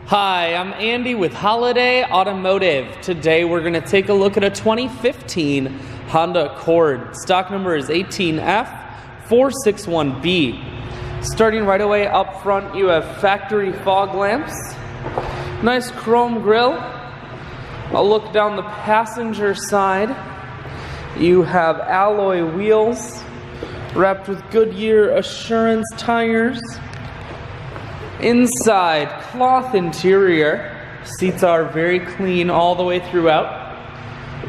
Hi, I'm Andy with Holiday Automotive. Today we're going to take a look at a 2015 Honda Accord. Stock number is 18F461B. Starting right away up front, you have factory fog lamps, nice chrome grille. I'll look down the passenger side. You have alloy wheels wrapped with Goodyear Assurance tires. Inside, cloth interior. Seats are very clean all the way throughout.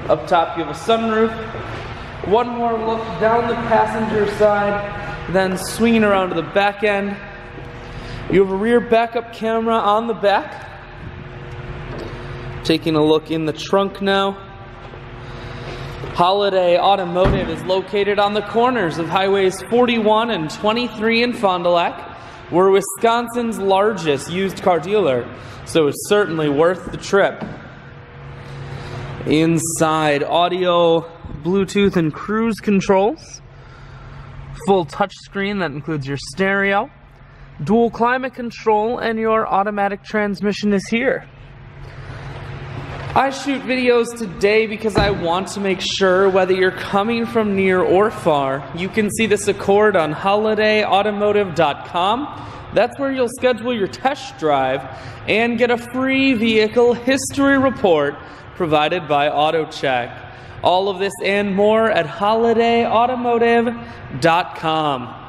Up top you have a sunroof. One more look down the passenger side, then swinging around to the back end. You have a rear backup camera on the back. Taking a look in the trunk now. Holiday Automotive is located on the corners of highways 41 and 23 in Fond du Lac. We're Wisconsin's largest used car dealer, so it's certainly worth the trip. Inside, audio, Bluetooth, and cruise controls. Full touchscreen that includes your stereo. Dual climate control, and your automatic transmission is here. I shoot videos today because I want to make sure whether you're coming from near or far, you can see this Accord on holidayautomotive.com. That's where you'll schedule your test drive and get a free vehicle history report provided by AutoCheck. All of this and more at holidayautomotive.com.